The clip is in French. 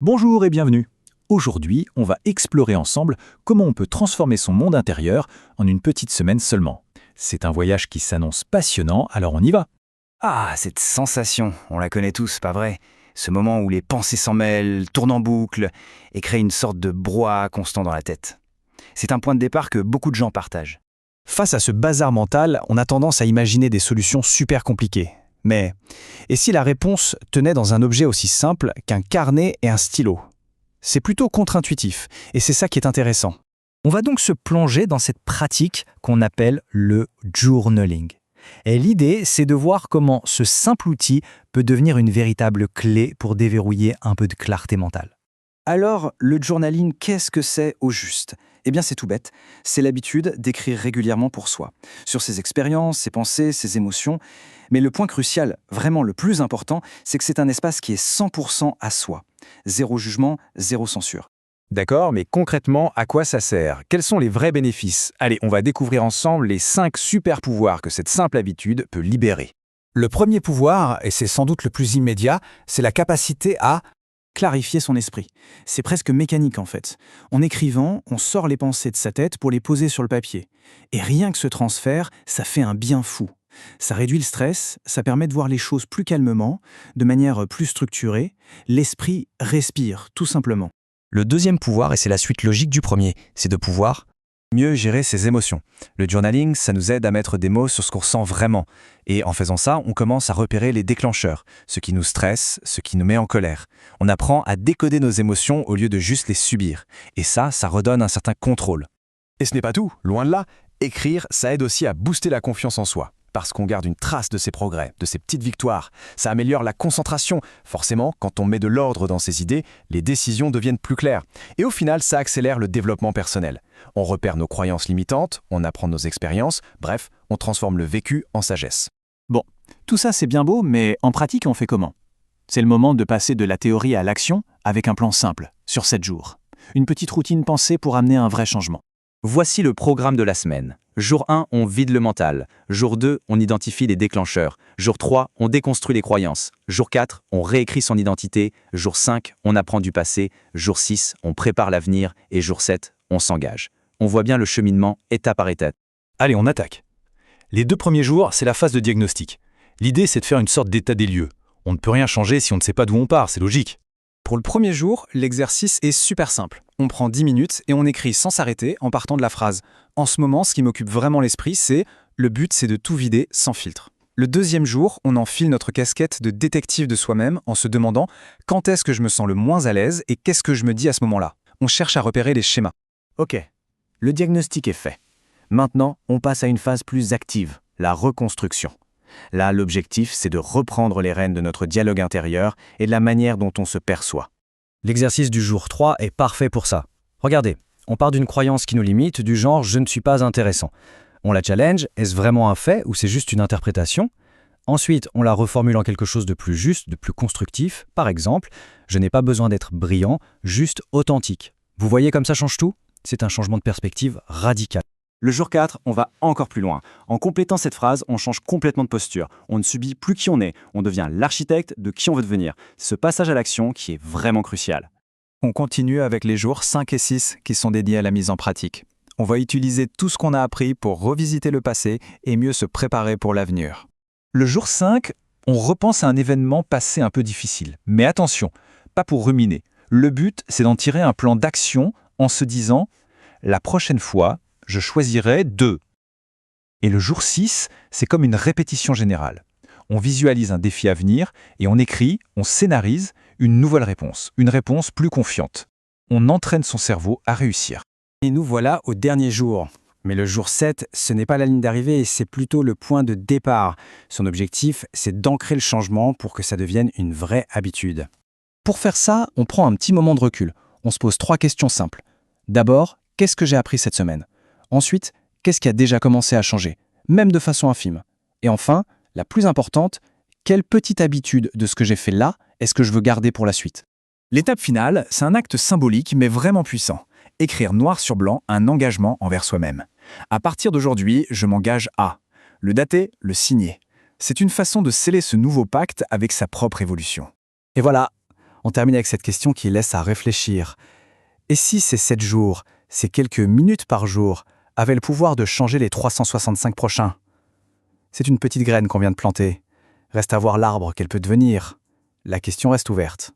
Bonjour et bienvenue. Aujourd'hui, on va explorer ensemble comment on peut transformer son monde intérieur en une petite semaine seulement. C'est un voyage qui s'annonce passionnant, alors on y va. Ah, cette sensation, on la connaît tous, pas vrai? Ce moment où les pensées s'en mêlent, tournent en boucle et créent une sorte de brouhaha constant dans la tête. C'est un point de départ que beaucoup de gens partagent. Face à ce bazar mental, on a tendance à imaginer des solutions super compliquées. Mais, et si la réponse tenait dans un objet aussi simple qu'un carnet et un stylo? C'est plutôt contre-intuitif, et c'est ça qui est intéressant. On va donc se plonger dans cette pratique qu'on appelle le journaling. Et l'idée, c'est de voir comment ce simple outil peut devenir une véritable clé pour déverrouiller un peu de clarté mentale. Alors, le journaling, qu'est-ce que c'est au juste? Eh bien, c'est tout bête. C'est l'habitude d'écrire régulièrement pour soi, sur ses expériences, ses pensées, ses émotions. Mais le point crucial, vraiment le plus important, c'est que c'est un espace qui est 100% à soi. Zéro jugement, zéro censure. D'accord, mais concrètement, à quoi ça sert? Quels sont les vrais bénéfices? Allez, on va découvrir ensemble les 5 super pouvoirs que cette simple habitude peut libérer. Le premier pouvoir, et c'est sans doute le plus immédiat, c'est la capacité à Clarifier son esprit. C'est presque mécanique en fait. En écrivant, on sort les pensées de sa tête pour les poser sur le papier. Et rien que ce transfert, ça fait un bien fou. Ça réduit le stress, ça permet de voir les choses plus calmement, de manière plus structurée. L'esprit respire, tout simplement. Le deuxième pouvoir, et c'est la suite logique du premier, c'est de pouvoir mieux gérer ses émotions. Le journaling, ça nous aide à mettre des mots sur ce qu'on ressent vraiment. Et en faisant ça, on commence à repérer les déclencheurs, ce qui nous stresse, ce qui nous met en colère. On apprend à décoder nos émotions au lieu de juste les subir. Et ça redonne un certain contrôle. Et ce n'est pas tout, loin de là. Écrire, ça aide aussi à booster la confiance en soi. Parce qu'on garde une trace de ses progrès, de ses petites victoires. Ça améliore la concentration. Forcément, quand on met de l'ordre dans ses idées, les décisions deviennent plus claires. Et au final, ça accélère le développement personnel. On repère nos croyances limitantes, on apprend nos expériences, bref, on transforme le vécu en sagesse. Bon, tout ça c'est bien beau, mais en pratique on fait comment? C'est le moment de passer de la théorie à l'action avec un plan simple, sur 7 jours. Une petite routine pensée pour amener un vrai changement. Voici le programme de la semaine. Jour 1, on vide le mental. Jour 2, on identifie les déclencheurs. Jour 3, on déconstruit les croyances. Jour 4, on réécrit son identité. Jour 5, on apprend du passé. Jour 6, on prépare l'avenir. Et jour 7, on s'engage. On voit bien le cheminement étape par étape. Allez, on attaque. Les 2 premiers jours, c'est la phase de diagnostic. L'idée c'est de faire une sorte d'état des lieux. On ne peut rien changer si on ne sait pas d'où on part, c'est logique. Pour le premier jour, l'exercice est super simple. On prend 10 minutes et on écrit sans s'arrêter en partant de la phrase. En ce moment, ce qui m'occupe vraiment l'esprit, c'est le but, c'est de tout vider sans filtre. Le deuxième jour, on enfile notre casquette de détective de soi-même en se demandant quand est-ce que je me sens le moins à l'aise et qu'est-ce que je me dis à ce moment-là. On cherche à repérer les schémas. Ok, le diagnostic est fait. Maintenant, on passe à une phase plus active, la reconstruction. Là, l'objectif, c'est de reprendre les rênes de notre dialogue intérieur et de la manière dont on se perçoit. L'exercice du jour 3 est parfait pour ça. Regardez, on part d'une croyance qui nous limite, du genre « je ne suis pas intéressant ». On la challenge, est-ce vraiment un fait ou c'est juste une interprétation? Ensuite, on la reformule en quelque chose de plus juste, de plus constructif. Par exemple, « je n'ai pas besoin d'être brillant, juste authentique ». Vous voyez comme ça change tout? C'est un changement de perspective radical. Le jour 4, on va encore plus loin. En complétant cette phrase, on change complètement de posture. On ne subit plus qui on est, on devient l'architecte de qui on veut devenir. C'est ce passage à l'action qui est vraiment crucial. On continue avec les jours 5 et 6 qui sont dédiés à la mise en pratique. On va utiliser tout ce qu'on a appris pour revisiter le passé et mieux se préparer pour l'avenir. Le jour 5, on repense à un événement passé un peu difficile. Mais attention, pas pour ruminer. Le but, c'est d'en tirer un plan d'action en se disant « la prochaine fois, je choisirai 2. » Et le jour 6, c'est comme une répétition générale. On visualise un défi à venir et on écrit, on scénarise une nouvelle réponse, une réponse plus confiante. On entraîne son cerveau à réussir. Et nous voilà au dernier jour. Mais le jour 7, ce n'est pas la ligne d'arrivée, c'est plutôt le point de départ. Son objectif, c'est d'ancrer le changement pour que ça devienne une vraie habitude. Pour faire ça, on prend un petit moment de recul. On se pose 3 questions simples. D'abord, qu'est-ce que j'ai appris cette semaine? Ensuite, qu'est-ce qui a déjà commencé à changer, même de façon infime? Et enfin, la plus importante, quelle petite habitude de ce que j'ai fait là est-ce que je veux garder pour la suite? L'étape finale, c'est un acte symbolique mais vraiment puissant. Écrire noir sur blanc un engagement envers soi-même. À partir d'aujourd'hui, je m'engage à. Le dater, le signer. C'est une façon de sceller ce nouveau pacte avec sa propre évolution. Et voilà, On termine avec cette question qui laisse à réfléchir. Et si ces 7 jours, ces quelques minutes par jour, avaient le pouvoir de changer les 365 prochains? C'est une petite graine qu'on vient de planter. Reste à voir l'arbre qu'elle peut devenir. La question reste ouverte.